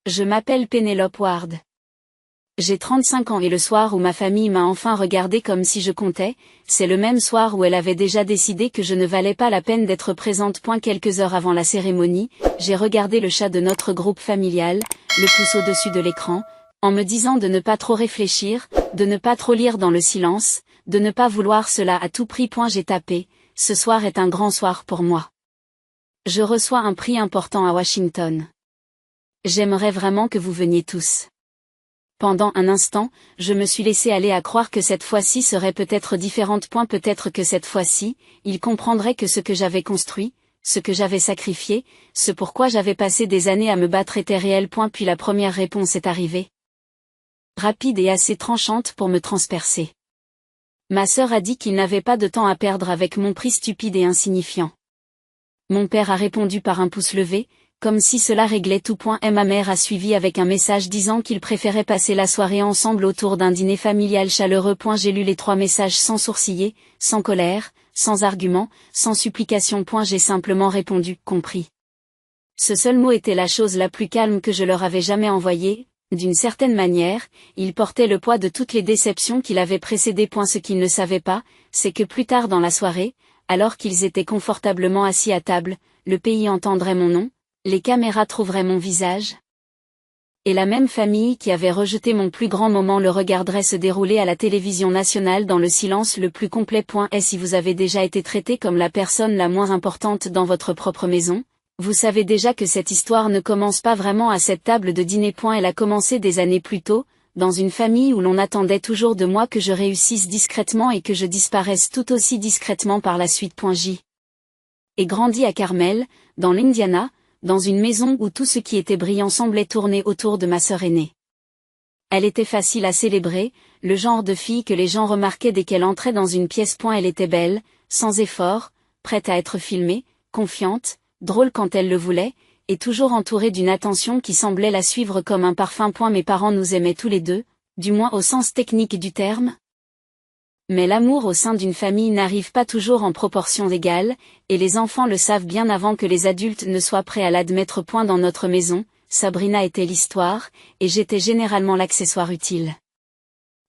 Je m'appelle Penelope Ward. J'ai 35 ans et le soir où ma famille m'a enfin regardé comme si je comptais, c'est le même soir où elle avait déjà décidé que je ne valais pas la peine d'être présente. Quelques heures avant la cérémonie, j'ai regardé le chat de notre groupe familial, le pouce au-dessus de l'écran, en me disant de ne pas trop réfléchir, de ne pas trop lire dans le silence, de ne pas vouloir cela à tout prix. J'ai tapé, ce soir est un grand soir pour moi. Je reçois un prix important à Washington. J'aimerais vraiment que vous veniez tous. Pendant un instant, je me suis laissé aller à croire que cette fois-ci serait peut-être différente. Peut-être que cette fois-ci, il comprendrait que ce que j'avais construit, ce que j'avais sacrifié, ce pourquoi j'avais passé des années à me battre était réel. Puis la première réponse est arrivée. Rapide et assez tranchante pour me transpercer. Ma sœur a dit qu'il n'avait pas de temps à perdre avec mon prix stupide et insignifiant. Mon père a répondu par un pouce levé, comme si cela réglait tout. Et ma mère a suivi avec un message disant qu'il préférait passer la soirée ensemble autour d'un dîner familial chaleureux. J'ai lu les 3 messages sans sourciller, sans colère, sans argument, sans supplication. J'ai simplement répondu, compris. Ce seul mot était la chose la plus calme que je leur avais jamais envoyée. D'une certaine manière, il portait le poids de toutes les déceptions qui l'avaient précédé. Ce qu'ils ne savaient pas, c'est que plus tard dans la soirée, alors qu'ils étaient confortablement assis à table, le pays entendrait mon nom, les caméras trouveraient mon visage. Et la même famille qui avait rejeté mon plus grand moment le regarderait se dérouler à la télévision nationale dans le silence le plus complet. Et si vous avez déjà été traité comme la personne la moins importante dans votre propre maison, vous savez déjà que cette histoire ne commence pas vraiment à cette table de dîner. Elle a commencé des années plus tôt, dans une famille où l'on attendait toujours de moi que je réussisse discrètement et que je disparaisse tout aussi discrètement par la suite. J. Et grandi à Carmel, dans l'Indiana, dans une maison où tout ce qui était brillant semblait tourner autour de ma sœur aînée. Elle était facile à célébrer, le genre de fille que les gens remarquaient dès qu'elle entrait dans une pièce. Elle était belle, sans effort, prête à être filmée, confiante, drôle quand elle le voulait, et toujours entourée d'une attention qui semblait la suivre comme un parfum. Mes parents nous aimaient tous les deux, du moins au sens technique du terme. Mais l'amour au sein d'une famille n'arrive pas toujours en proportion égale, et les enfants le savent bien avant que les adultes ne soient prêts à l'admettre. Dans notre maison, Sabrina était l'histoire, et j'étais généralement l'accessoire utile.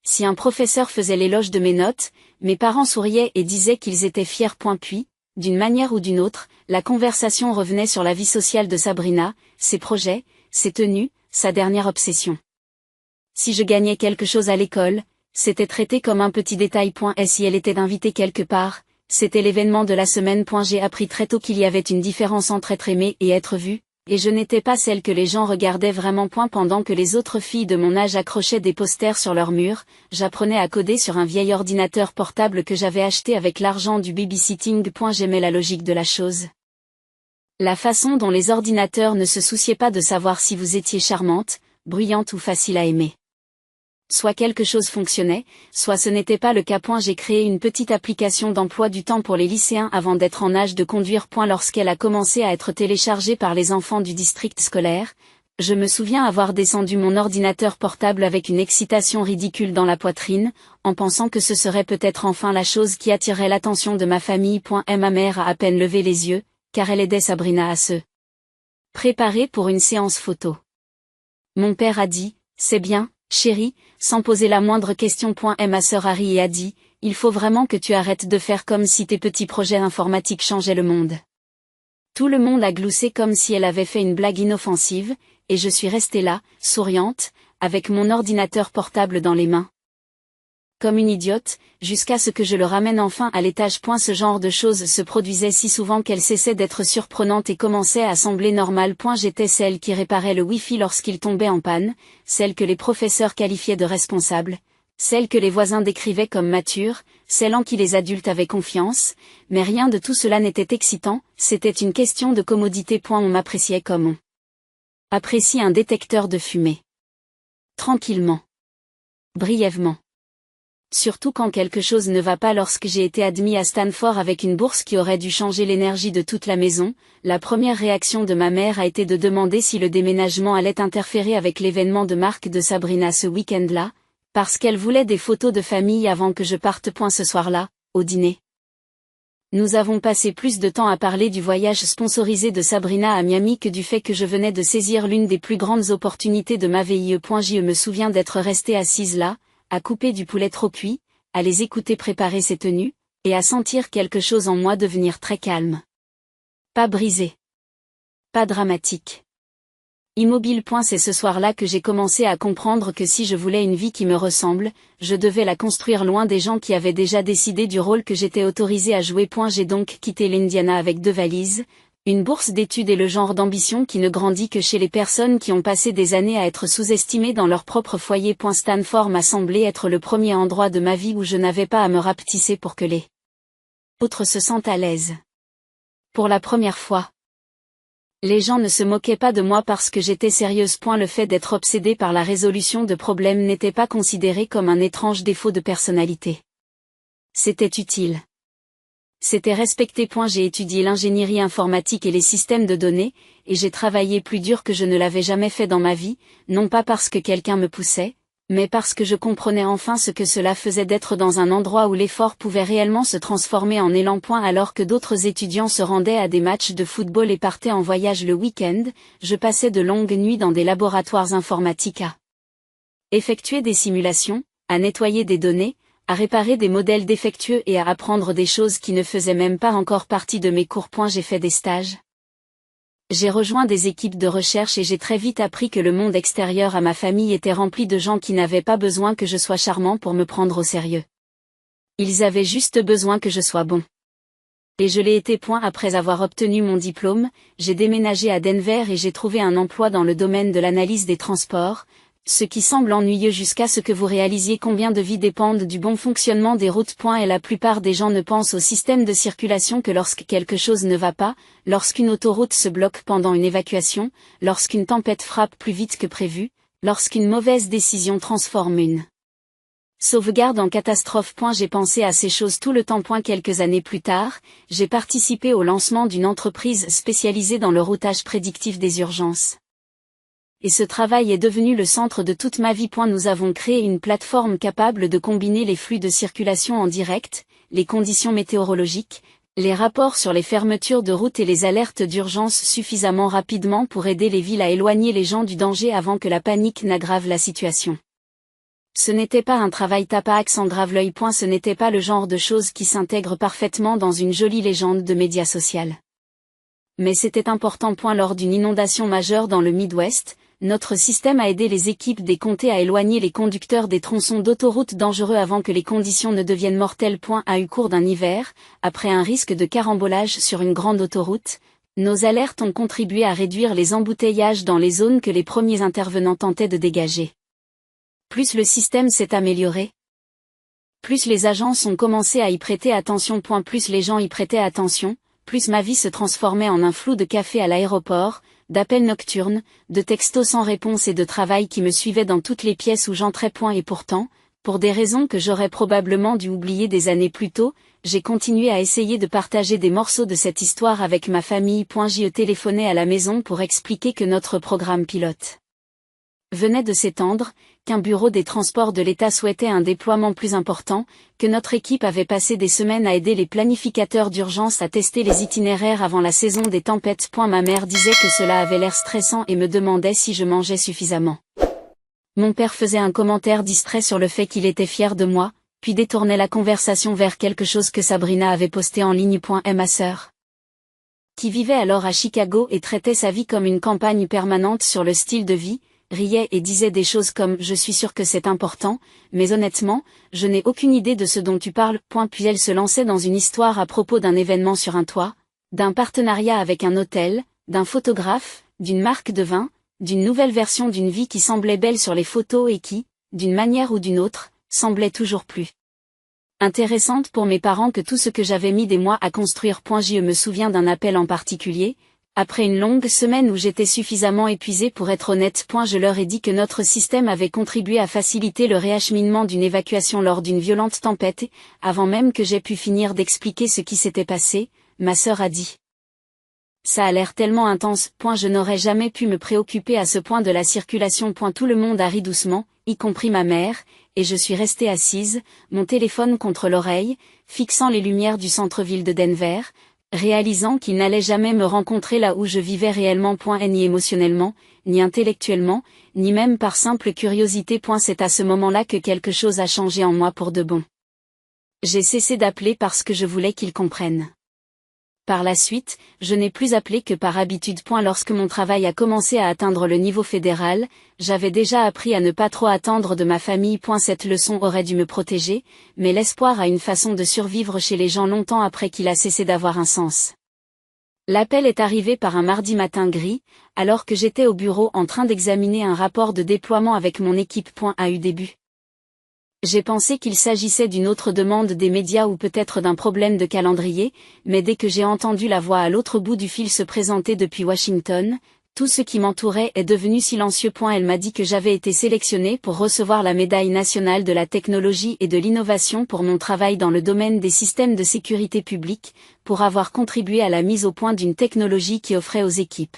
Si un professeur faisait l'éloge de mes notes, mes parents souriaient et disaient qu'ils étaient fiers. Puis, d'une manière ou d'une autre, la conversation revenait sur la vie sociale de Sabrina, ses projets, ses tenues, sa dernière obsession. Si je gagnais quelque chose à l'école, c'était traité comme un petit détail. Et si elle était invitée quelque part, c'était l'événement de la semaine. J'ai appris très tôt qu'il y avait une différence entre être aimée et être vue, et je n'étais pas celle que les gens regardaient vraiment. Pendant que les autres filles de mon âge accrochaient des posters sur leur mur, j'apprenais à coder sur un vieil ordinateur portable que j'avais acheté avec l'argent du babysitting. J'aimais la logique de la chose. La façon dont les ordinateurs ne se souciaient pas de savoir si vous étiez charmante, bruyante ou facile à aimer. Soit quelque chose fonctionnait, soit ce n'était pas le cas. J'ai créé une petite application d'emploi du temps pour les lycéens avant d'être en âge de conduire. Lorsqu'elle a commencé à être téléchargée par les enfants du district scolaire, je me souviens avoir descendu mon ordinateur portable avec une excitation ridicule dans la poitrine, en pensant que ce serait peut-être enfin la chose qui attirerait l'attention de ma famille. Et ma mère a à peine levé les yeux, car elle aidait Sabrina à se préparer pour une séance photo. Mon père a dit, « C'est bien, chérie », sans poser la moindre question. Et ma sœur a ri et a dit, « Il faut vraiment que tu arrêtes de faire comme si tes petits projets informatiques changeaient le monde. » Tout le monde a gloussé comme si elle avait fait une blague inoffensive, et je suis restée là, souriante, avec mon ordinateur portable dans les mains. Comme une idiote, jusqu'à ce que je le ramène enfin à l'étage. Ce genre de choses se produisait si souvent qu'elle cessait d'être surprenante et commençait à sembler normale. J'étais celle qui réparait le Wi-Fi lorsqu'il tombait en panne, celle que les professeurs qualifiaient de responsable, celle que les voisins décrivaient comme mature, celle en qui les adultes avaient confiance, mais rien de tout cela n'était excitant, c'était une question de commodité. On m'appréciait comme on apprécie un détecteur de fumée. Tranquillement. Brièvement. Surtout quand quelque chose ne va pas. Lorsque j'ai été admis à Stanford avec une bourse qui aurait dû changer l'énergie de toute la maison, la première réaction de ma mère a été de demander si le déménagement allait interférer avec l'événement de marque de Sabrina ce week-end-là, parce qu'elle voulait des photos de famille avant que je parte. Ce soir-là, au dîner. Nous avons passé plus de temps à parler du voyage sponsorisé de Sabrina à Miami que du fait que je venais de saisir l'une des plus grandes opportunités de ma vie. Je me souviens d'être restée assise là, à couper du poulet trop cuit, à les écouter préparer ses tenues, et à sentir quelque chose en moi devenir très calme. Pas brisé. Pas dramatique. Immobile. C'est ce soir-là que j'ai commencé à comprendre que si je voulais une vie qui me ressemble, je devais la construire loin des gens qui avaient déjà décidé du rôle que j'étais autorisée à jouer. J'ai donc quitté l'Indiana avec 2 valises, une bourse d'études et le genre d'ambition qui ne grandit que chez les personnes qui ont passé des années à être sous-estimées dans leur propre foyer. Stanford m'a semblé être le premier endroit de ma vie où je n'avais pas à me rapetisser pour que les autres se sentent à l'aise. Pour la première fois. Les gens ne se moquaient pas de moi parce que j'étais sérieuse. Le fait d'être obsédée par la résolution de problèmes n'était pas considéré comme un étrange défaut de personnalité. C'était utile. C'était respecté. J'ai étudié l'ingénierie informatique et les systèmes de données, et j'ai travaillé plus dur que je ne l'avais jamais fait dans ma vie, non pas parce que quelqu'un me poussait, mais parce que je comprenais enfin ce que cela faisait d'être dans un endroit où l'effort pouvait réellement se transformer en élan. Alors que d'autres étudiants se rendaient à des matchs de football et partaient en voyage le week-end, je passais de longues nuits dans des laboratoires informatiques à effectuer des simulations, à nettoyer des données, à réparer des modèles défectueux et à apprendre des choses qui ne faisaient même pas encore partie de mes cours. J'ai fait des stages. J'ai rejoint des équipes de recherche et j'ai très vite appris que le monde extérieur à ma famille était rempli de gens qui n'avaient pas besoin que je sois charmant pour me prendre au sérieux. Ils avaient juste besoin que je sois bon. Et je l'ai été. Après avoir obtenu mon diplôme, j'ai déménagé à Denver et j'ai trouvé un emploi dans le domaine de l'analyse des transports, ce qui semble ennuyeux jusqu'à ce que vous réalisiez combien de vies dépendent du bon fonctionnement des routes. Et la plupart des gens ne pensent au système de circulation que lorsque quelque chose ne va pas, lorsqu'une autoroute se bloque pendant une évacuation, lorsqu'une tempête frappe plus vite que prévu, lorsqu'une mauvaise décision transforme une sauvegarde en catastrophe. J'ai pensé à ces choses tout le temps. Quelques années plus tard, j'ai participé au lancement d'une entreprise spécialisée dans le routage prédictif des urgences. Et ce travail est devenu le centre de toute ma vie. Nous avons créé une plateforme capable de combiner les flux de circulation en direct, les conditions météorologiques, les rapports sur les fermetures de routes et les alertes d'urgence suffisamment rapidement pour aider les villes à éloigner les gens du danger avant que la panique n'aggrave la situation. Ce n'était pas un travail tape à accent grave l'œil. Ce n'était pas le genre de choses qui s'intègrent parfaitement dans une jolie légende de médias social. Mais c'était important. Lors d'une inondation majeure dans le Midwest, notre système a aidé les équipes des comtés à éloigner les conducteurs des tronçons d'autoroute dangereux avant que les conditions ne deviennent mortelles. Au cours d'un hiver, après un risque de carambolage sur une grande autoroute, nos alertes ont contribué à réduire les embouteillages dans les zones que les premiers intervenants tentaient de dégager. Plus le système s'est amélioré, plus les agences ont commencé à y prêter attention. Plus les gens y prêtaient attention, plus ma vie se transformait en un flou de café à l'aéroport, d'appels nocturnes, de textos sans réponse et de travail qui me suivaient dans toutes les pièces où j'entrais. Et pourtant, pour des raisons que j'aurais probablement dû oublier des années plus tôt, j'ai continué à essayer de partager des morceaux de cette histoire avec ma famille. J'y téléphonais à la maison pour expliquer que notre programme pilote venait de s'étendre, qu'un bureau des transports de l'État souhaitait un déploiement plus important, que notre équipe avait passé des semaines à aider les planificateurs d'urgence à tester les itinéraires avant la saison des tempêtes. Ma mère disait que cela avait l'air stressant et me demandait si je mangeais suffisamment. Mon père faisait un commentaire distrait sur le fait qu'il était fier de moi, puis détournait la conversation vers quelque chose que Sabrina avait posté en ligne. Ma sœur, qui vivait alors à Chicago et traitait sa vie comme une campagne permanente sur le style de vie, riait et disait des choses comme « Je suis sûre que c'est important, mais honnêtement, je n'ai aucune idée de ce dont tu parles. » Puis elle se lançait dans une histoire à propos d'un événement sur un toit, d'un partenariat avec un hôtel, d'un photographe, d'une marque de vin, d'une nouvelle version d'une vie qui semblait belle sur les photos et qui, d'une manière ou d'une autre, semblait toujours plus intéressante pour mes parents que tout ce que j'avais mis des mois à construire. Je me souviens d'un appel en particulier. Après une longue semaine où j'étais suffisamment épuisée pour être honnête. Je leur ai dit que notre système avait contribué à faciliter le réacheminement d'une évacuation lors d'une violente tempête. Avant même que j'aie pu finir d'expliquer ce qui s'était passé, ma sœur a dit Ça a l'air tellement intense. Je n'aurais jamais pu me préoccuper à ce point de la circulation. Tout le monde a ri doucement, y compris ma mère, et je suis restée assise, mon téléphone contre l'oreille, fixant les lumières du centre-ville de Denver, réalisant qu'il n'allait jamais me rencontrer là où je vivais réellement. Et ni émotionnellement, ni intellectuellement, ni même par simple curiosité. C'est à ce moment-là que quelque chose a changé en moi pour de bon. J'ai cessé d'appeler parce que je voulais qu'il comprenne. Par la suite, je n'ai plus appelé que par habitude. Lorsque mon travail a commencé à atteindre le niveau fédéral, j'avais déjà appris à ne pas trop attendre de ma famille. Cette leçon aurait dû me protéger, mais l'espoir a une façon de survivre chez les gens longtemps après qu'il a cessé d'avoir un sens. L'appel est arrivé par un mardi matin gris, alors que j'étais au bureau en train d'examiner un rapport de déploiement avec mon équipe. A eu début. J'ai pensé qu'il s'agissait d'une autre demande des médias ou peut-être d'un problème de calendrier, mais dès que j'ai entendu la voix à l'autre bout du fil se présenter depuis Washington, tout ce qui m'entourait est devenu silencieux. Elle m'a dit que j'avais été sélectionnée pour recevoir la médaille nationale de la technologie et de l'innovation pour mon travail dans le domaine des systèmes de sécurité publique, pour avoir contribué à la mise au point d'une technologie qui offrait aux équipes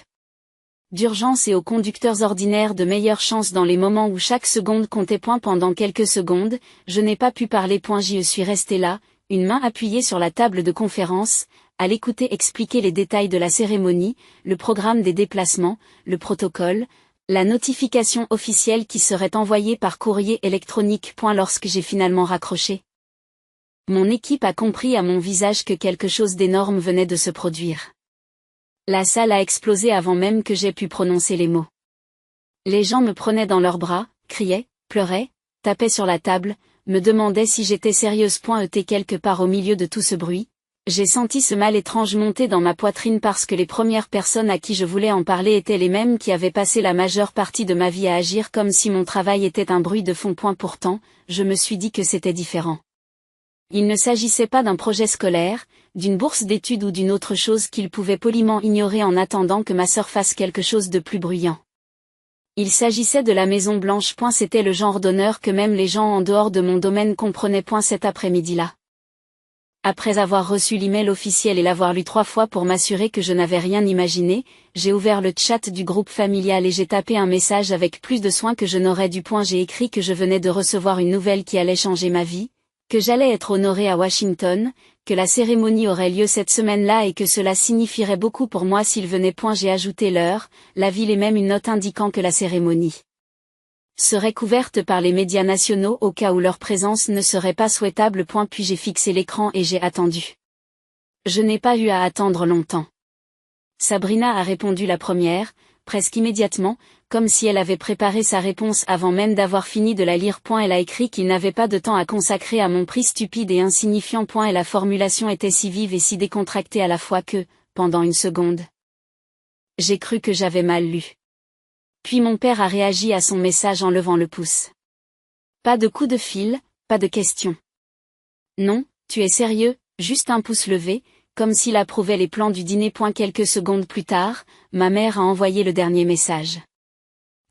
d'urgence et aux conducteurs ordinaires de meilleures chances dans les moments où chaque seconde comptait. Pendant quelques secondes, je n'ai pas pu parler. Je suis restée là, une main appuyée sur la table de conférence, à l'écouter expliquer les détails de la cérémonie, le programme des déplacements, le protocole, la notification officielle qui serait envoyée par courrier électronique. Lorsque j'ai finalement raccroché, mon équipe a compris à mon visage que quelque chose d'énorme venait de se produire. La salle a explosé avant même que j'aie pu prononcer les mots. Les gens me prenaient dans leurs bras, criaient, pleuraient, tapaient sur la table, me demandaient si j'étais sérieuse. Quelque part au milieu de tout ce bruit, j'ai senti ce mal étrange monter dans ma poitrine parce que les premières personnes à qui je voulais en parler étaient les mêmes qui avaient passé la majeure partie de ma vie à agir comme si mon travail était un bruit de fond. Pourtant, je me suis dit que c'était différent. Il ne s'agissait pas d'un projet scolaire, d'une bourse d'études ou d'une autre chose qu'il pouvait poliment ignorer en attendant que ma sœur fasse quelque chose de plus bruyant. Il s'agissait de la Maison Blanche. C'était le genre d'honneur que même les gens en dehors de mon domaine comprenaient. Cet après-midi-là. Après avoir reçu l'email officiel et l'avoir lu 3 fois pour m'assurer que je n'avais rien imaginé, j'ai ouvert le chat du groupe familial et j'ai tapé un message avec plus de soin que je n'aurais dû. J'ai écrit que je venais de recevoir une nouvelle qui allait changer ma vie, que j'allais être honorée à Washington, que la cérémonie aurait lieu cette semaine-là et que cela signifierait beaucoup pour moi s'il venait. J'ai ajouté l'heure, la ville et même une note indiquant que la cérémonie serait couverte par les médias nationaux au cas où leur présence ne serait pas souhaitable. Puis j'ai fixé l'écran et j'ai attendu. Je n'ai pas eu à attendre longtemps. Sabrina a répondu la première, presque immédiatement, comme si elle avait préparé sa réponse avant même d'avoir fini de la lire. Elle a écrit qu'il n'avait pas de temps à consacrer à mon prix stupide et insignifiant. Et la formulation était si vive et si décontractée à la fois que, pendant une seconde, j'ai cru que j'avais mal lu. Puis mon père a réagi à son message en levant le pouce. Pas de coup de fil, pas de question. Non, tu es sérieux, juste un pouce levé, comme s'il approuvait les plans du dîner. Quelques secondes plus tard, ma mère a envoyé le dernier message.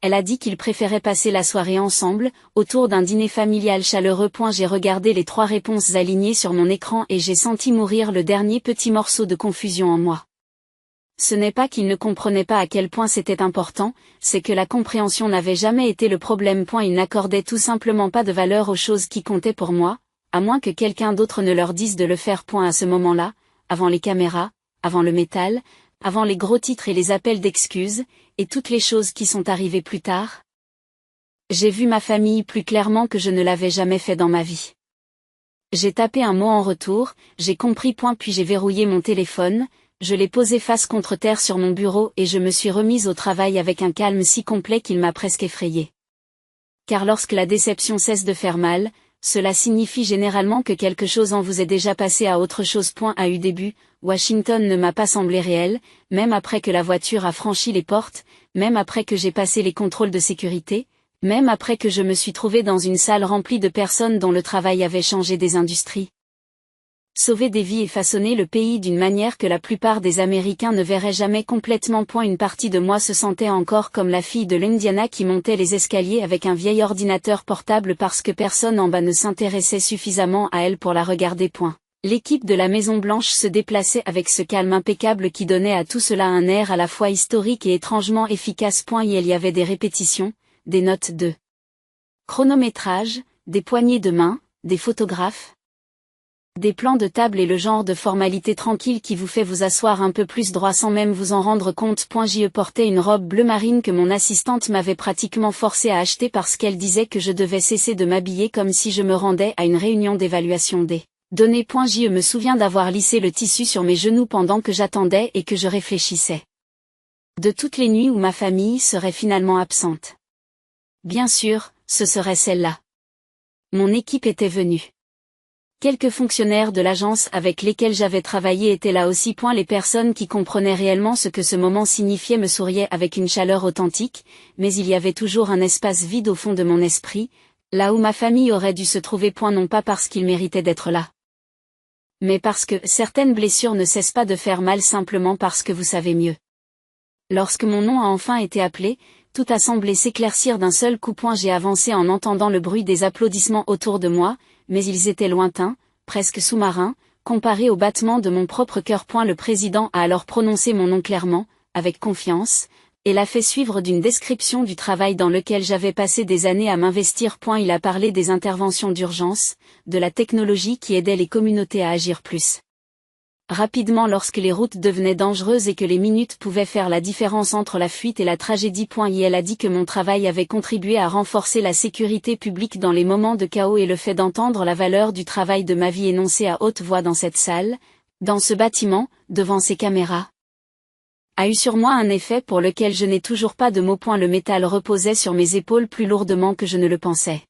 Elle a dit qu'ils préféraient passer la soirée ensemble, autour d'un dîner familial chaleureux. J'ai regardé les 3 réponses alignées sur mon écran et j'ai senti mourir le dernier petit morceau de confusion en moi. Ce n'est pas qu'ils ne comprenaient pas à quel point c'était important, c'est que la compréhension n'avait jamais été le problème. Ils n'accordaient tout simplement pas de valeur aux choses qui comptaient pour moi, à moins que quelqu'un d'autre ne leur dise de le faire. À ce moment-là, avant les caméras, avant le métal, avant les gros titres et les appels d'excuses, et toutes les choses qui sont arrivées plus tard, j'ai vu ma famille plus clairement que je ne l'avais jamais fait dans ma vie. J'ai tapé un mot en retour, j'ai compris. Puis j'ai verrouillé mon téléphone, je l'ai posé face contre terre sur mon bureau et je me suis remise au travail avec un calme si complet qu'il m'a presque effrayée. Car lorsque la déception cesse de faire mal, cela signifie généralement que quelque chose en vous est déjà passé à autre chose. A eu début, Washington ne m'a pas semblé réel, même après que la voiture a franchi les portes, même après que j'ai passé les contrôles de sécurité, même après que je me suis trouvée dans une salle remplie de personnes dont le travail avait changé des industries, sauver des vies et façonner le pays d'une manière que la plupart des Américains ne verraient jamais complètement. Une partie de moi se sentait encore comme la fille de l'Indiana qui montait les escaliers avec un vieil ordinateur portable parce que personne en bas ne s'intéressait suffisamment à elle pour la regarder. L'équipe de la Maison Blanche se déplaçait avec ce calme impeccable qui donnait à tout cela un air à la fois historique et étrangement efficace. Il y avait des répétitions, des notes de chronométrage, des poignées de main, des photographes, des plans de table et le genre de formalité tranquille qui vous fait vous asseoir un peu plus droit sans même vous en rendre compte. Je portais une robe bleu marine que mon assistante m'avait pratiquement forcé à acheter parce qu'elle disait que je devais cesser de m'habiller comme si je me rendais à une réunion d'évaluation des données. Je me souviens d'avoir lissé le tissu sur mes genoux pendant que j'attendais et que je réfléchissais. De toutes les nuits où ma famille serait finalement absente. Bien sûr, ce serait celle-là. Mon équipe était venue. Quelques fonctionnaires de l'agence avec lesquels j'avais travaillé étaient là aussi. Les personnes qui comprenaient réellement ce que ce moment signifiait me souriaient avec une chaleur authentique, mais il y avait toujours un espace vide au fond de mon esprit, là où ma famille aurait dû se trouver. Non pas parce qu'ils méritaient d'être là, mais parce que certaines blessures ne cessent pas de faire mal simplement parce que vous savez mieux. Lorsque mon nom a enfin été appelé, tout a semblé s'éclaircir d'un seul coup. J'ai avancé en entendant le bruit des applaudissements autour de moi, mais ils étaient lointains, presque sous-marins, comparés au battement de mon propre cœur. Le président a alors prononcé mon nom clairement, avec confiance, et l'a fait suivre d'une description du travail dans lequel j'avais passé des années à m'investir. Il a parlé des interventions d'urgence, de la technologie qui aidait les communautés à agir plus rapidement lorsque les routes devenaient dangereuses et que les minutes pouvaient faire la différence entre la fuite et la tragédie. Elle a dit que mon travail avait contribué à renforcer la sécurité publique dans les moments de chaos et le fait d'entendre la valeur du travail de ma vie énoncée à haute voix dans cette salle, dans ce bâtiment, devant ces caméras, a eu sur moi un effet pour lequel je n'ai toujours pas de mots. Le métal reposait sur mes épaules plus lourdement que je ne le pensais.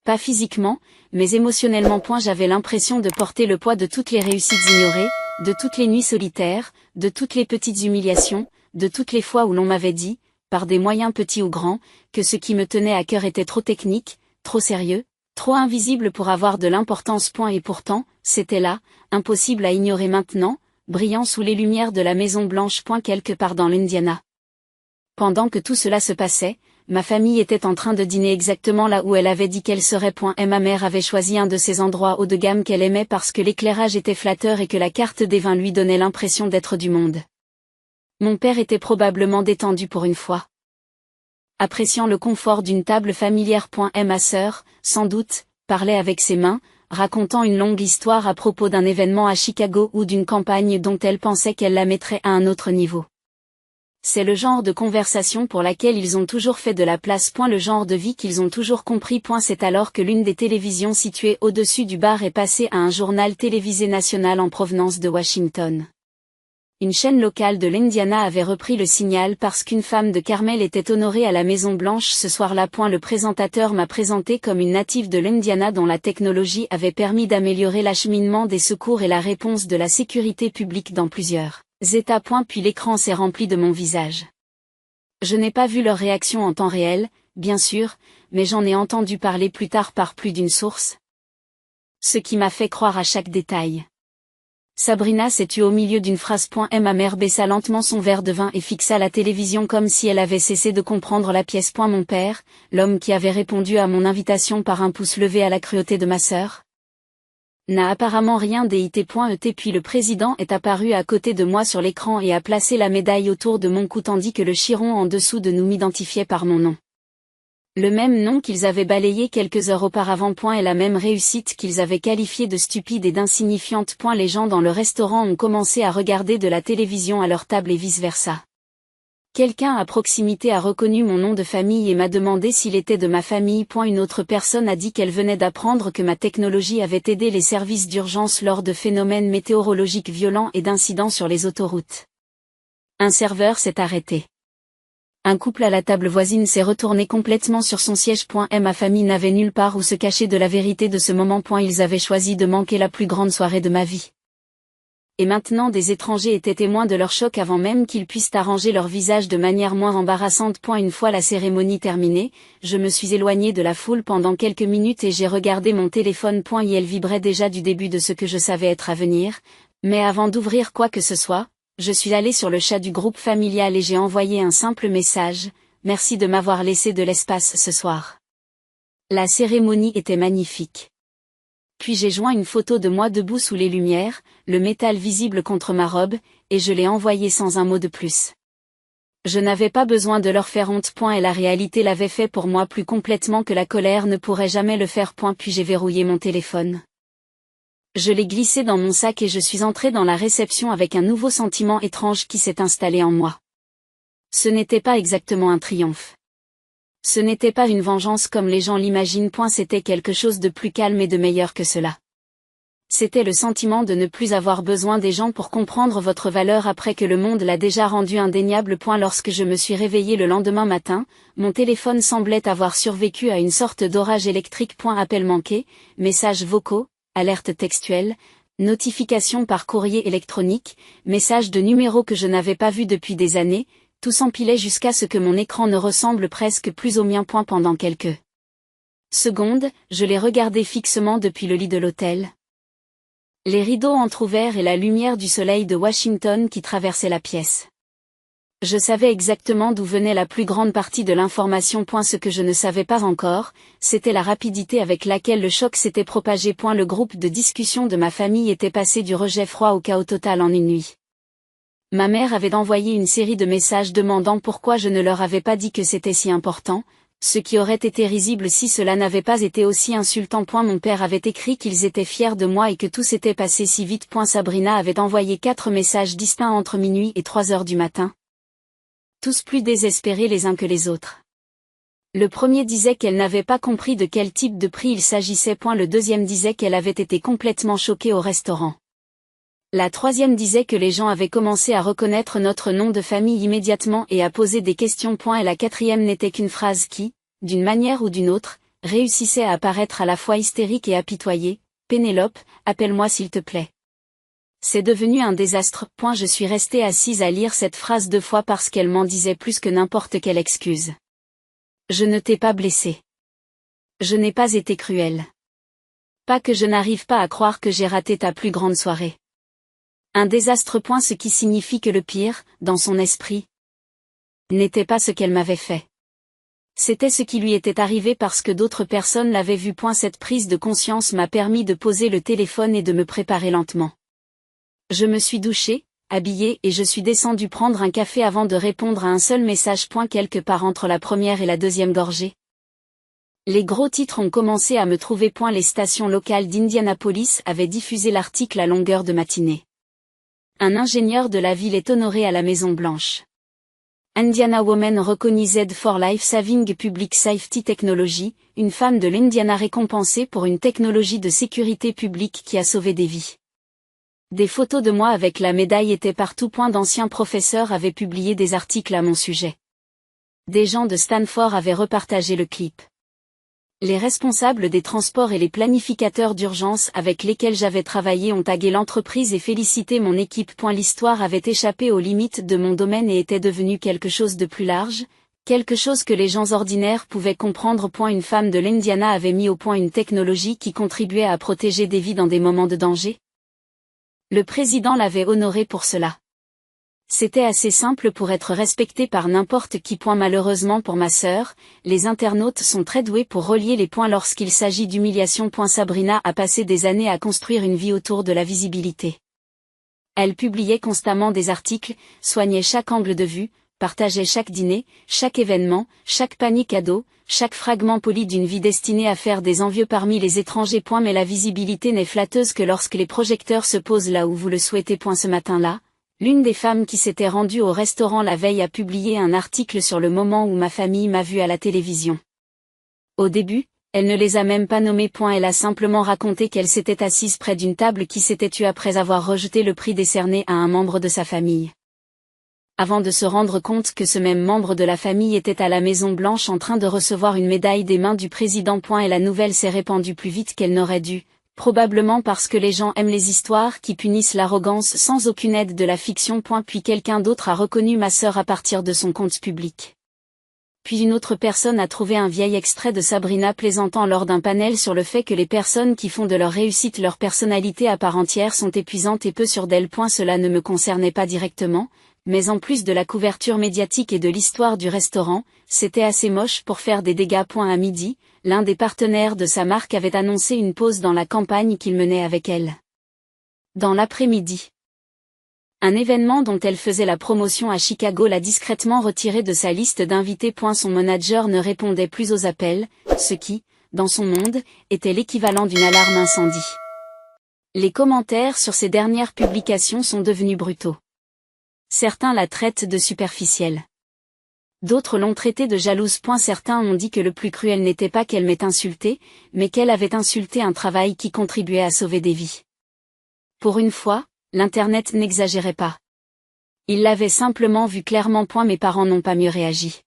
Pas physiquement, mais émotionnellement. J'avais l'impression de porter le poids de toutes les réussites ignorées, de toutes les nuits solitaires, de toutes les petites humiliations, de toutes les fois où l'on m'avait dit, par des moyens petits ou grands, que ce qui me tenait à cœur était trop technique, trop sérieux, trop invisible pour avoir de l'importance. Et pourtant, c'était là, impossible à ignorer maintenant, brillant sous les lumières de la Maison Blanche. Quelque part dans l'Indiana. Pendant que tout cela se passait, ma famille était en train de dîner exactement là où elle avait dit qu'elle serait. Et ma mère avait choisi un de ces endroits haut de gamme qu'elle aimait parce que l'éclairage était flatteur et que la carte des vins lui donnait l'impression d'être du monde. Mon père était probablement détendu pour une fois, appréciant le confort d'une table familière. Et ma sœur, sans doute, parlait avec ses mains, racontant une longue histoire à propos d'un événement à Chicago ou d'une campagne dont elle pensait qu'elle la mettrait à un autre niveau. C'est le genre de conversation pour laquelle ils ont toujours fait de la place. Le genre de vie qu'ils ont toujours compris. C'est alors que l'une des télévisions situées au-dessus du bar est passée à un journal télévisé national en provenance de Washington. Une chaîne locale de l'Indiana avait repris le signal parce qu'une femme de Carmel était honorée à la Maison Blanche ce soir-là. Le présentateur m'a présenté comme une native de l'Indiana dont la technologie avait permis d'améliorer l'acheminement des secours et la réponse de la sécurité publique dans plusieurs États. Puis l'écran s'est rempli de mon visage. Je n'ai pas vu leur réaction en temps réel, bien sûr, mais j'en ai entendu parler plus tard par plus d'une source. Ce qui m'a fait croire à chaque détail. Sabrina s'est tue au milieu d'une phrase. Et ma mère baissa lentement son verre de vin et fixa la télévision comme si elle avait cessé de comprendre la pièce. Mon père, l'homme qui avait répondu à mon invitation par un pouce levé à la cruauté de ma sœur, n'a apparemment rien dit. Puis le président est apparu à côté de moi sur l'écran et a placé la médaille autour de mon cou tandis que le chiron en dessous de nous m'identifiait par mon nom. Le même nom qu'ils avaient balayé quelques heures auparavant. Et la même réussite qu'ils avaient qualifiée de stupide et d'insignifiante. Les gens dans le restaurant ont commencé à regarder de la télévision à leur table et vice-versa. Quelqu'un à proximité a reconnu mon nom de famille et m'a demandé s'il était de ma famille. Une autre personne a dit qu'elle venait d'apprendre que ma technologie avait aidé les services d'urgence lors de phénomènes météorologiques violents et d'incidents sur les autoroutes. Un serveur s'est arrêté. Un couple à la table voisine s'est retourné complètement sur son siège. Et ma famille n'avait nulle part où se cacher de la vérité de ce moment. Ils avaient choisi de manquer la plus grande soirée de ma vie. Et maintenant des étrangers étaient témoins de leur choc avant même qu'ils puissent arranger leur visage de manière moins embarrassante. Une fois la cérémonie terminée, je me suis éloignée de la foule pendant quelques minutes et j'ai regardé mon téléphone. Et elle vibrait déjà du début de ce que je savais être à venir, mais avant d'ouvrir quoi que ce soit, je suis allée sur le chat du groupe familial et j'ai envoyé un simple message: merci de m'avoir laissé de l'espace ce soir. La cérémonie était magnifique. Puis j'ai joint une photo de moi debout sous les lumières, le métal visible contre ma robe, et je l'ai envoyé sans un mot de plus. Je n'avais pas besoin de leur faire honte. Et la réalité l'avait fait pour moi plus complètement que la colère ne pourrait jamais le faire. Puis j'ai verrouillé mon téléphone. Je l'ai glissé dans mon sac et je suis entrée dans la réception avec un nouveau sentiment étrange qui s'est installé en moi. Ce n'était pas exactement un triomphe. Ce n'était pas une vengeance comme les gens l'imaginent. C'était quelque chose de plus calme et de meilleur que cela. C'était le sentiment de ne plus avoir besoin des gens pour comprendre votre valeur après que le monde l'a déjà rendu indéniable. Lorsque je me suis réveillée le lendemain matin, mon téléphone semblait avoir survécu à une sorte d'orage électrique. Appel manqué, messages vocaux, alertes textuelles, notifications par courrier électronique, messages de numéros que je n'avais pas vus depuis des années, tout s'empilait jusqu'à ce que mon écran ne ressemble presque plus au mien. Pendant quelques secondes, je l'ai regardé fixement depuis le lit de l'hôtel. Les rideaux entr'ouverts et la lumière du soleil de Washington qui traversait la pièce. Je savais exactement d'où venait la plus grande partie de l'information. Ce que je ne savais pas encore, c'était la rapidité avec laquelle le choc s'était propagé. Le groupe de discussion de ma famille était passé du rejet froid au chaos total en une nuit. Ma mère avait envoyé une série de messages demandant pourquoi je ne leur avais pas dit que c'était si important, ce qui aurait été risible si cela n'avait pas été aussi insultant. Mon père avait écrit qu'ils étaient fiers de moi et que tout s'était passé si vite. Sabrina avait envoyé 4 messages distincts entre minuit et 3 heures du matin. Tous plus désespérés les uns que les autres. Le premier disait qu'elle n'avait pas compris de quel type de prix il s'agissait. Le deuxième disait qu'elle avait été complètement choquée au restaurant. La troisième disait que les gens avaient commencé à reconnaître notre nom de famille immédiatement et à poser des questions. Et la quatrième n'était qu'une phrase qui, d'une manière ou d'une autre, réussissait à apparaître à la fois hystérique et apitoyée. Pénélope, appelle-moi s'il te plaît. C'est devenu un désastre. Je suis restée assise à lire cette phrase 2 fois parce qu'elle m'en disait plus que n'importe quelle excuse. Je ne t'ai pas blessée. Je n'ai pas été cruelle. Pas que je n'arrive pas à croire que j'ai raté ta plus grande soirée. Un désastre. Ce qui signifie que le pire, dans son esprit, n'était pas ce qu'elle m'avait fait. C'était ce qui lui était arrivé parce que d'autres personnes l'avaient vu. Cette prise de conscience m'a permis de poser le téléphone et de me préparer lentement. Je me suis douchée, habillée et je suis descendue prendre un café avant de répondre à un seul message. Quelque part entre la première et la deuxième gorgée. Les gros titres ont commencé à me trouver. Les stations locales d'Indianapolis avaient diffusé l'article à longueur de matinée. Un ingénieur de la ville est honoré à la Maison Blanche. Indiana Woman Recognized for Life Saving Public Safety Technology, une femme de l'Indiana récompensée pour une technologie de sécurité publique qui a sauvé des vies. Des photos de moi avec la médaille étaient partout. D'anciens professeurs avaient publié des articles à mon sujet. Des gens de Stanford avaient repartagé le clip. Les responsables des transports et les planificateurs d'urgence avec lesquels j'avais travaillé ont tagué l'entreprise et félicité mon équipe. L'histoire avait échappé aux limites de mon domaine et était devenue quelque chose de plus large, quelque chose que les gens ordinaires pouvaient comprendre. Une femme de l'Indiana avait mis au point une technologie qui contribuait à protéger des vies dans des moments de danger. Le président l'avait honoré pour cela. C'était assez simple pour être respecté par n'importe qui. Malheureusement pour ma sœur, les internautes sont très doués pour relier les points lorsqu'il s'agit d'humiliation. Sabrina a passé des années à construire une vie autour de la visibilité. Elle publiait constamment des articles, soignait chaque angle de vue, partageait chaque dîner, chaque événement, chaque panier cadeau, chaque fragment poli d'une vie destinée à faire des envieux parmi les étrangers. Mais la visibilité n'est flatteuse que lorsque les projecteurs se posent là où vous le souhaitez. Ce matin-là, l'une des femmes qui s'était rendue au restaurant la veille a publié un article sur le moment où ma famille m'a vue à la télévision. Au début, elle ne les a même pas nommés. Elle a simplement raconté qu'elle s'était assise près d'une table qui s'était tue après avoir rejeté le prix décerné à un membre de sa famille. Avant de se rendre compte que ce même membre de la famille était à la Maison Blanche en train de recevoir une médaille des mains du président. Et la nouvelle s'est répandue plus vite qu'elle n'aurait dû. Probablement parce que les gens aiment les histoires qui punissent l'arrogance sans aucune aide de la fiction. Puis quelqu'un d'autre a reconnu ma sœur à partir de son compte public. Puis une autre personne a trouvé un vieil extrait de Sabrina plaisantant lors d'un panel sur le fait que les personnes qui font de leur réussite leur personnalité à part entière sont épuisantes et peu sûres d'elles. Cela ne me concernait pas directement, Mais en plus de la couverture médiatique et de l'histoire du restaurant, c'était assez moche pour faire des dégâts. À midi, l'un des partenaires de sa marque avait annoncé une pause dans la campagne qu'il menait avec elle. Dans l'après-midi, un événement dont elle faisait la promotion à Chicago l'a discrètement retiré de sa liste d'invités. Son manager ne répondait plus aux appels, ce qui, dans son monde, était l'équivalent d'une alarme incendie. Les commentaires sur ces dernières publications sont devenus brutaux. Certains la traitent de superficielle. D'autres l'ont traitée de jalouse. Certains ont dit que le plus cruel n'était pas qu'elle m'ait insulté, mais qu'elle avait insulté un travail qui contribuait à sauver des vies. Pour une fois, l'Internet n'exagérait pas. Il l'avait simplement vu clairement. Mes parents n'ont pas mieux réagi.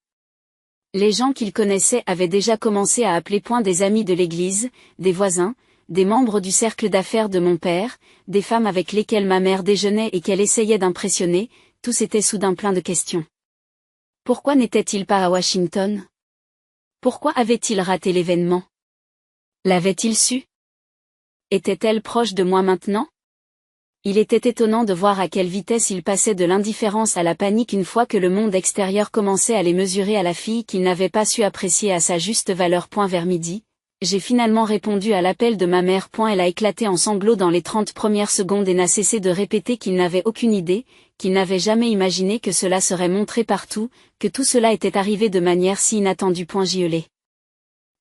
Les gens qu'ils connaissaient avaient déjà commencé à appeler. Des amis de l'église, des voisins, des membres du cercle d'affaires de mon père, des femmes avec lesquelles ma mère déjeunait et qu'elle essayait d'impressionner, tous étaient soudain pleins de questions. Pourquoi n'était-il pas à Washington? Pourquoi avait-il raté l'événement? L'avait-il su? Était-elle proche de moi maintenant? Il était étonnant de voir à quelle vitesse il passait de l'indifférence à la panique une fois que le monde extérieur commençait à les mesurer à la fille qu'il n'avait pas su apprécier à sa juste valeur. Vers midi, j'ai finalement répondu à l'appel de ma mère. Elle a éclaté en sanglots dans les 30 premières secondes et n'a cessé de répéter qu'il n'avait aucune idée, qu'il n'avait jamais imaginé que cela serait montré partout, que tout cela était arrivé de manière si inattendue. J'y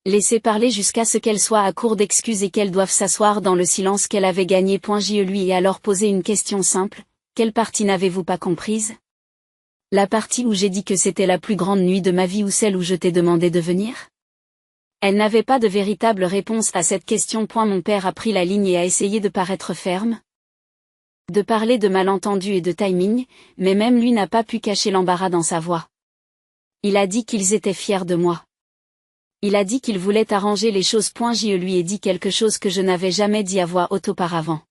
laissé parler jusqu'à ce qu'elle soit à court d'excuses et qu'elle doive s'asseoir dans le silence qu'elle avait gagné. Je lui ai alors posé une question simple: quelle partie n'avez-vous pas comprise? La partie où j'ai dit que c'était la plus grande nuit de ma vie ou celle où je t'ai demandé de venir? Elle n'avait pas de véritable réponse à cette question. Mon père a pris la ligne et a essayé de paraître ferme, de parler de malentendus et de timing, mais même lui n'a pas pu cacher l'embarras dans sa voix. Il a dit qu'ils étaient fiers de moi. Il a dit qu'il voulait arranger les choses. Je lui ai dit quelque chose que je n'avais jamais dit à voix haute auparavant.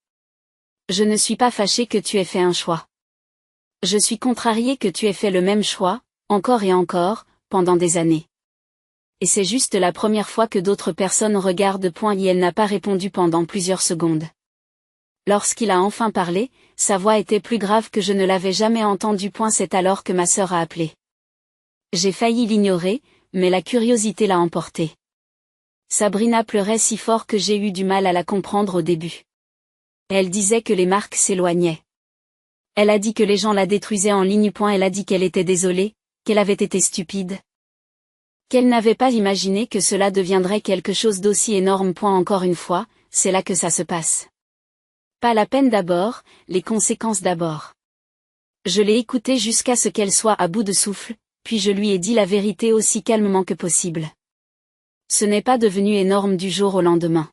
Je ne suis pas fâché que tu aies fait un choix. Je suis contrarié que tu aies fait le même choix, encore et encore, pendant des années. Et c'est juste la première fois que d'autres personnes regardent. Et elle n'a pas répondu pendant plusieurs secondes. Lorsqu'il a enfin parlé, sa voix était plus grave que je ne l'avais jamais entendue. C'est alors que ma sœur a appelé. J'ai failli l'ignorer, mais la curiosité l'a emporté. Sabrina pleurait si fort que j'ai eu du mal à la comprendre au début. Elle disait que les marques s'éloignaient. Elle a dit que les gens la détruisaient en ligne. Elle a dit qu'elle était désolée, qu'elle avait été stupide. Qu'elle n'avait pas imaginé que cela deviendrait quelque chose d'aussi énorme. Encore une fois, c'est là que ça se passe. Pas la peine d'abord, les conséquences d'abord. Je l'ai écoutée jusqu'à ce qu'elle soit à bout de souffle, puis je lui ai dit la vérité aussi calmement que possible. Ce n'est pas devenu énorme du jour au lendemain.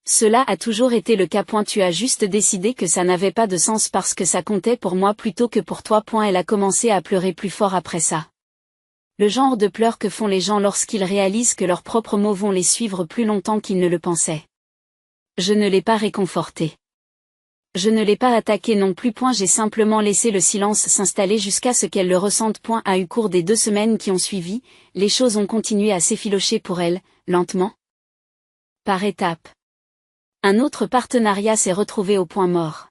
Cela a toujours été le cas. Tu as juste décidé que ça n'avait pas de sens parce que ça comptait pour moi plutôt que pour toi. Elle a commencé à pleurer plus fort après ça. Le genre de pleurs que font les gens lorsqu'ils réalisent que leurs propres mots vont les suivre plus longtemps qu'ils ne le pensaient. Je ne l'ai pas réconfortée. Je ne l'ai pas attaquée non plus. J'ai simplement laissé le silence s'installer jusqu'à ce qu'elle le ressente. Au cours des 2 semaines qui ont suivi, les choses ont continué à s'effilocher pour elle, lentement. Par étapes. Un autre partenariat s'est retrouvé au point mort.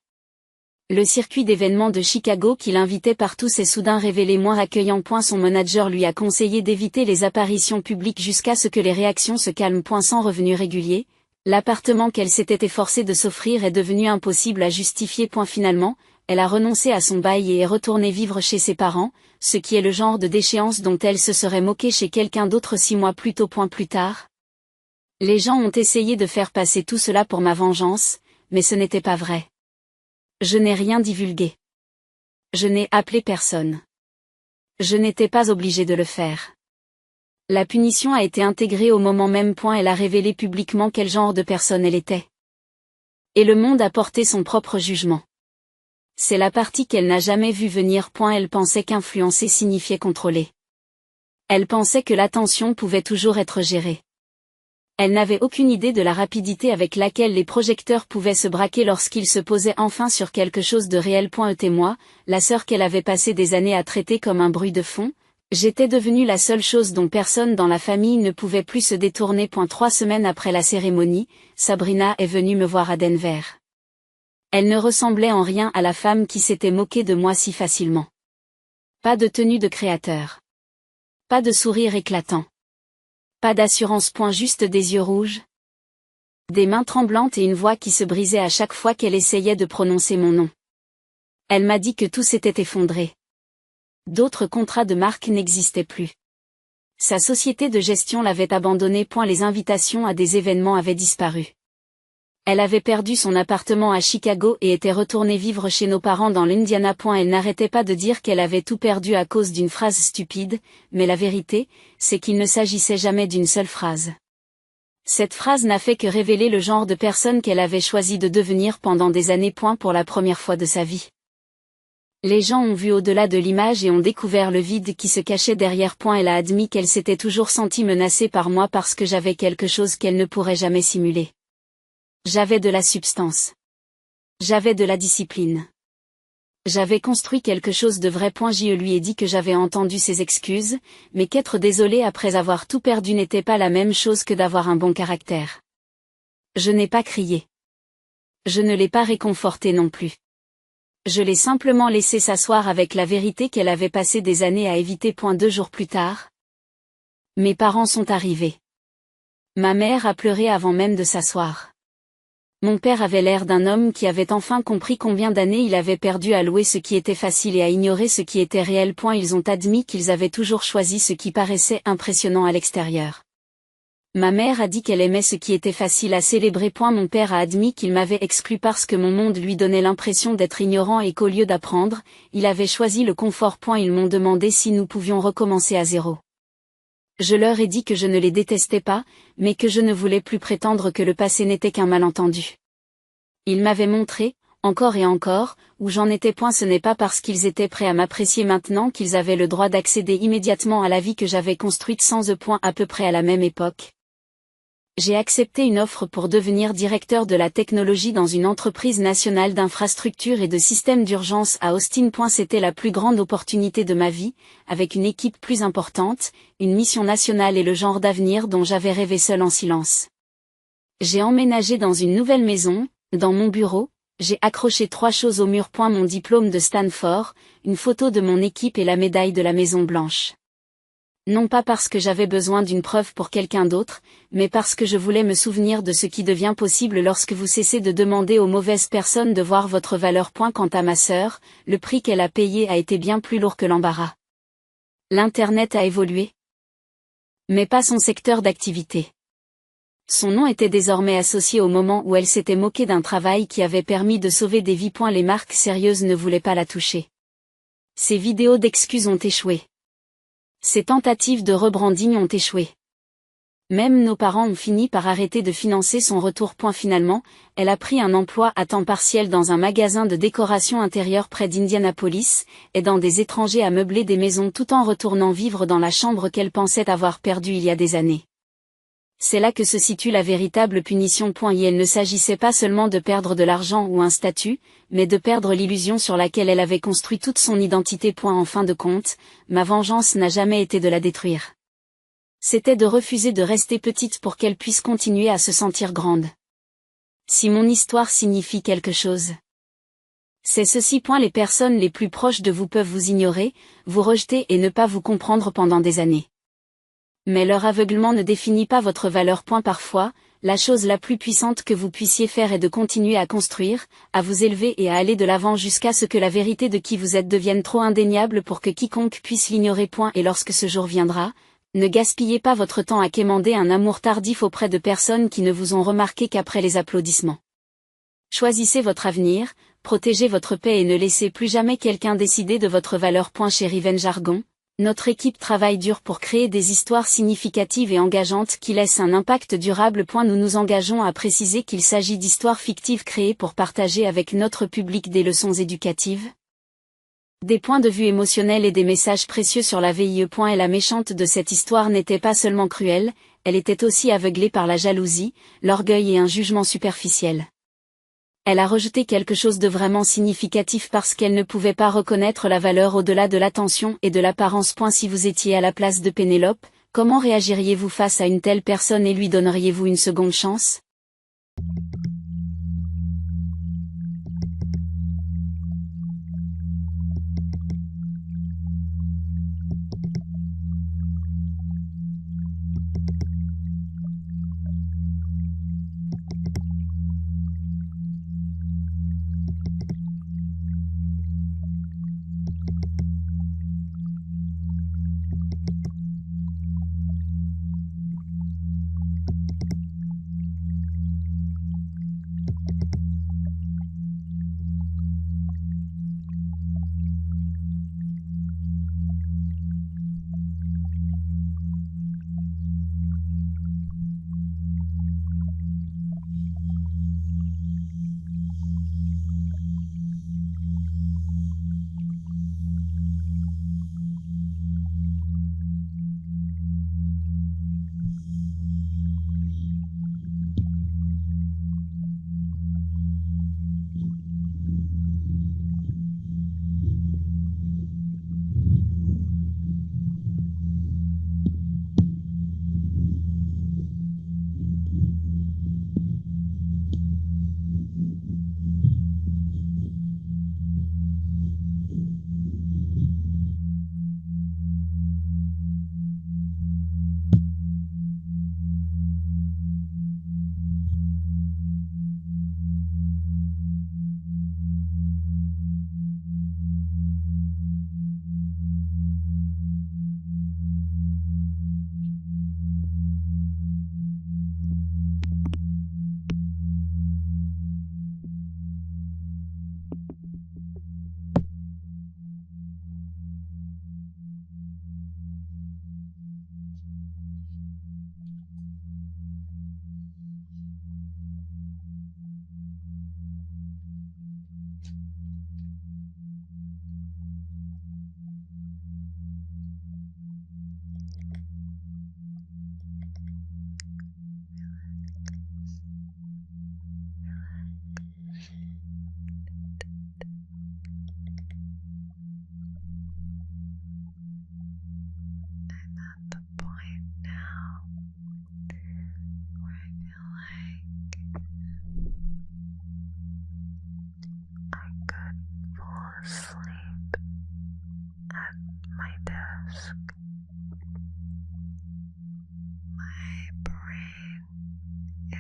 Le circuit d'événements de Chicago qui l'invitait partout s'est soudain révélé moins accueillant. Son manager lui a conseillé d'éviter les apparitions publiques jusqu'à ce que les réactions se calment. Sans revenu régulier, l'appartement qu'elle s'était efforcée de s'offrir est devenu impossible à justifier. Finalement, elle a renoncé à son bail et est retournée vivre chez ses parents, ce qui est le genre de déchéance dont elle se serait moquée chez quelqu'un d'autre 6 mois plus tôt. Plus tard, les gens ont essayé de faire passer tout cela pour ma vengeance, mais ce n'était pas vrai. Je n'ai rien divulgué. Je n'ai appelé personne. Je n'étais pas obligée de le faire. La punition a été intégrée au moment même. Elle a révélé publiquement quel genre de personne elle était. Et le monde a porté son propre jugement. C'est la partie qu'elle n'a jamais vue venir. Elle pensait qu'influencer signifiait contrôler. Elle pensait que l'attention pouvait toujours être gérée. Elle n'avait aucune idée de la rapidité avec laquelle les projecteurs pouvaient se braquer lorsqu'ils se posaient enfin sur quelque chose de réel. Et moi, la sœur qu'elle avait passé des années à traiter comme un bruit de fond, j'étais devenue la seule chose dont personne dans la famille ne pouvait plus se détourner. 3 semaines après la cérémonie, Sabrina est venue me voir à Denver. Elle ne ressemblait en rien à la femme qui s'était moquée de moi si facilement. Pas de tenue de créateur. Pas de sourire éclatant. Pas d'assurance. Juste des yeux rouges. Des mains tremblantes et une voix qui se brisait à chaque fois qu'elle essayait de prononcer mon nom. Elle m'a dit que tout s'était effondré. D'autres contrats de marque n'existaient plus. Sa société de gestion l'avait abandonné. Les invitations à des événements avaient disparu. Elle avait perdu son appartement à Chicago et était retournée vivre chez nos parents dans l'Indiana. Elle n'arrêtait pas de dire qu'elle avait tout perdu à cause d'une phrase stupide, mais la vérité, c'est qu'il ne s'agissait jamais d'une seule phrase. Cette phrase n'a fait que révéler le genre de personne qu'elle avait choisi de devenir pendant des années. Pour la première fois de sa vie. Les gens ont vu au-delà de l'image et ont découvert le vide qui se cachait derrière. Elle a admis qu'elle s'était toujours sentie menacée par moi parce que j'avais quelque chose qu'elle ne pourrait jamais simuler. J'avais de la substance. J'avais de la discipline. J'avais construit quelque chose de vrai. Je lui ai dit que j'avais entendu ses excuses, mais qu'être désolé après avoir tout perdu n'était pas la même chose que d'avoir un bon caractère. Je n'ai pas crié. Je ne l'ai pas réconforté non plus. Je l'ai simplement laissé s'asseoir avec la vérité qu'elle avait passé des années à éviter. 2 jours plus tard, mes parents sont arrivés. Ma mère a pleuré avant même de s'asseoir. Mon père avait l'air d'un homme qui avait enfin compris combien d'années il avait perdu à louer ce qui était facile et à ignorer ce qui était réel. Ils ont admis qu'ils avaient toujours choisi ce qui paraissait impressionnant à l'extérieur. Ma mère a dit qu'elle aimait ce qui était facile à célébrer. Mon père a admis qu'il m'avait exclu parce que mon monde lui donnait l'impression d'être ignorant et qu'au lieu d'apprendre, il avait choisi le confort. Ils m'ont demandé si nous pouvions recommencer à zéro. Je leur ai dit que je ne les détestais pas, mais que je ne voulais plus prétendre que le passé n'était qu'un malentendu. Ils m'avaient montré, encore et encore, où j'en étais. Ce n'est pas parce qu'ils étaient prêts à m'apprécier maintenant qu'ils avaient le droit d'accéder immédiatement à la vie que j'avais construite sans eux. À peu près à la même époque. J'ai accepté une offre pour devenir directeur de la technologie dans une entreprise nationale d'infrastructures et de systèmes d'urgence à Austin. C'était la plus grande opportunité de ma vie, avec une équipe plus importante, une mission nationale et le genre d'avenir dont j'avais rêvé seul en silence. J'ai emménagé dans une nouvelle maison, dans mon bureau, j'ai accroché 3 choses au mur. Mon diplôme de Stanford, une photo de mon équipe et la médaille de la Maison Blanche. Non pas parce que j'avais besoin d'une preuve pour quelqu'un d'autre, mais parce que je voulais me souvenir de ce qui devient possible lorsque vous cessez de demander aux mauvaises personnes de voir votre valeur. Quant à ma sœur, le prix qu'elle a payé a été bien plus lourd que l'embarras. L'Internet a évolué. Mais pas son secteur d'activité. Son nom était désormais associé au moment où elle s'était moquée d'un travail qui avait permis de sauver des vies. Les marques sérieuses ne voulaient pas la toucher. Ses vidéos d'excuses ont échoué. Ses tentatives de rebranding ont échoué. Même nos parents ont fini par arrêter de financer son retour. Finalement, elle a pris un emploi à temps partiel dans un magasin de décoration intérieure près d'Indianapolis, aidant des étrangers à meubler des maisons tout en retournant vivre dans la chambre qu'elle pensait avoir perdue il y a des années. C'est là que se situe la véritable punition. Il ne s'agissait pas seulement de perdre de l'argent ou un statut, mais de perdre l'illusion sur laquelle elle avait construit toute son identité. En fin de compte, ma vengeance n'a jamais été de la détruire. C'était de refuser de rester petite pour qu'elle puisse continuer à se sentir grande. Si mon histoire signifie quelque chose, c'est ceci. Les personnes les plus proches de vous peuvent vous ignorer, vous rejeter et ne pas vous comprendre pendant des années. Mais leur aveuglement ne définit pas votre valeur. Parfois, la chose la plus puissante que vous puissiez faire est de continuer à construire, à vous élever et à aller de l'avant jusqu'à ce que la vérité de qui vous êtes devienne trop indéniable pour que quiconque puisse l'ignorer. Et lorsque ce jour viendra, ne gaspillez pas votre temps à quémander un amour tardif auprès de personnes qui ne vous ont remarqué qu'après les applaudissements. Choisissez votre avenir, protégez votre paix et ne laissez plus jamais quelqu'un décider de votre valeur. Chez Riven Jargon, notre équipe travaille dur pour créer des histoires significatives et engageantes qui laissent un impact durable. Nous nous engageons à préciser qu'il s'agit d'histoires fictives créées pour partager avec notre public des leçons éducatives, des points de vue émotionnels et des messages précieux sur la vie. Et la méchante de cette histoire n'était pas seulement cruelle, elle était aussi aveuglée par la jalousie, l'orgueil et un jugement superficiel. Elle a rejeté quelque chose de vraiment significatif parce qu'elle ne pouvait pas reconnaître la valeur au-delà de l'attention et de l'apparence. Si vous étiez à la place de Pénélope, comment réagiriez-vous face à une telle personne et lui donneriez-vous une seconde chance ?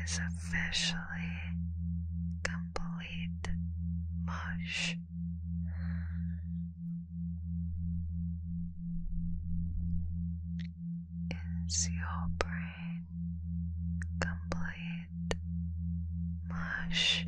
is officially complete mush. Is your brain complete mush?